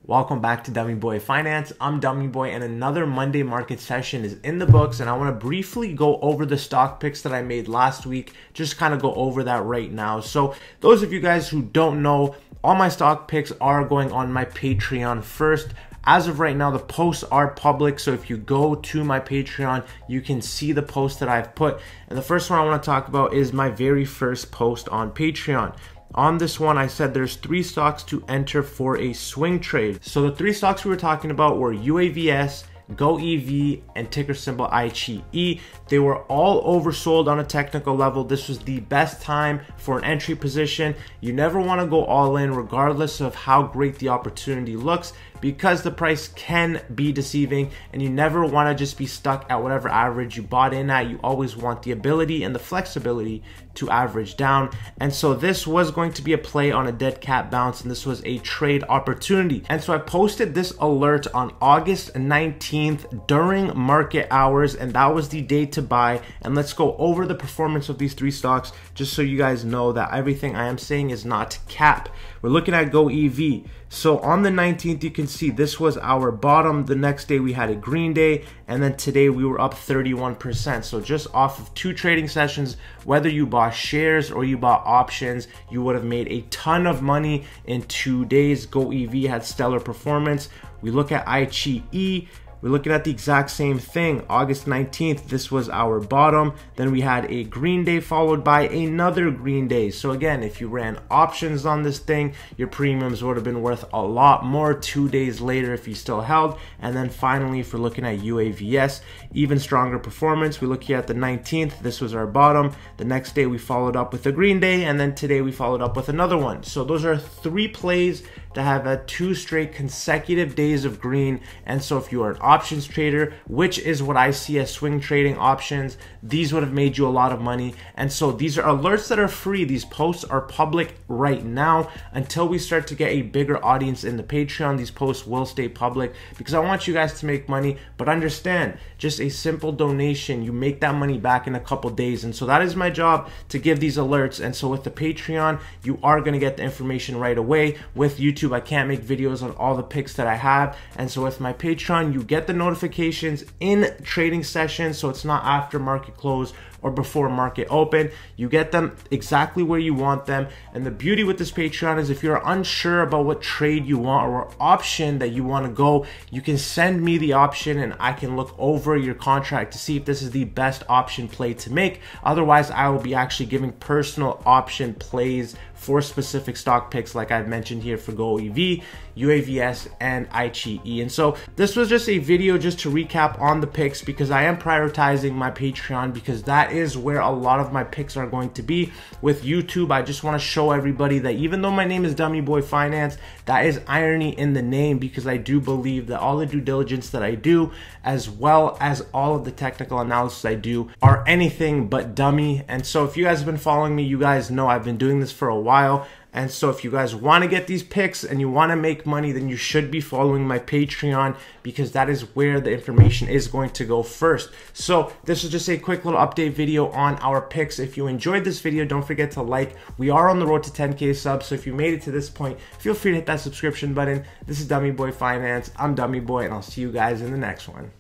Welcome back to Dummy Boy Finance. I'm Dummy Boy, and another Monday market session is in the books, and I want to briefly go over the stock picks that I made last week, just kind of go over that right now. So those of you guys who don't know, all my stock picks are going on my Patreon first. As of right now, the posts are public, so if you go to my Patreon, you can see the posts that I've put. And the first one I want to talk about is my very first post on Patreon. On this one, I said there's 3 stocks to enter for a swing trade. So the 3 stocks we were talking about were UAVS, GOEV, and ticker symbol ICHE. They were all oversold on a technical level. This was the best time for an entry position. You never want to go all in regardless of how great the opportunity looks, because the price can be deceiving, and you never want to just be stuck at whatever average you bought in at. You always want the ability and the flexibility to average down. And so this was going to be a play on a dead cat bounce, and this was a trade opportunity. And so I posted this alert on August 19th during market hours, and that was the day to buy. And let's go over the performance of these 3 stocks just so you guys know that everything I am saying is not cap. We're looking at GOEV. So on the 19th, you can see this was our bottom. The next day we had a green day, and then today we were up 31%. So just off of 2 trading sessions, whether you bought shares or you bought options, you would have made a ton of money in 2 days. GOEV had stellar performance. We look at ICHE. We're looking at the exact same thing. August 19th, this was our bottom. Then we had a green day followed by another green day. So again, if you ran options on this thing, your premiums would have been worth a lot more 2 days later if you still held. And then finally, if we're looking at UAVS, even stronger performance. We look here at the 19th, this was our bottom. The next day we followed up with a green day, and then today we followed up with another one. So those are 3 plays to have had 2 straight consecutive days of green. And so if you are an options trader, which is what I see as swing trading options, these would have made you a lot of money. And so these are alerts that are free. These posts are public right now. Until we start to get a bigger audience in the Patreon, these posts will stay public, because I want you guys to make money. But understand, just a simple donation, you make that money back in a couple days. And so that is my job, to give these alerts. And so with the Patreon, you are going to get the information right away. With YouTube, I can't make videos on all the picks that I have. And so with my Patreon, you get the notifications in trading sessions, so it's not after market close or before market open. You get them exactly where you want them. And the beauty with this Patreon is if you're unsure about what trade you want or option that you want to go, you can send me the option and I can look over your contract to see if this is the best option play to make. Otherwise, I will be actually giving personal option plays for specific stock picks, like I've mentioned here for GOEV, UAVS, and ICHE. And so this was just a video just to recap on the picks, because I am prioritizing my Patreon, because that is where a lot of my picks are going to be. With YouTube, I just want to show everybody that even though my name is Dummy Boy Finance, that is irony in the name, because I do believe that all the due diligence that I do, as well as all of the technical analysis I do, are anything but dummy. And so if you guys have been following me, you guys know I've been doing this for a while. And so if you guys want to get these picks and you want to make money, then you should be following my Patreon, because that is where the information is going to go first. So this is just a quick little update video on our picks. If you enjoyed this video, don't forget to like. We are on the road to 10K subs, so if you made it to this point, feel free to hit that subscription button. This is Dummy Boy Finance. I'm Dummy Boy, and I'll see you guys in the next one.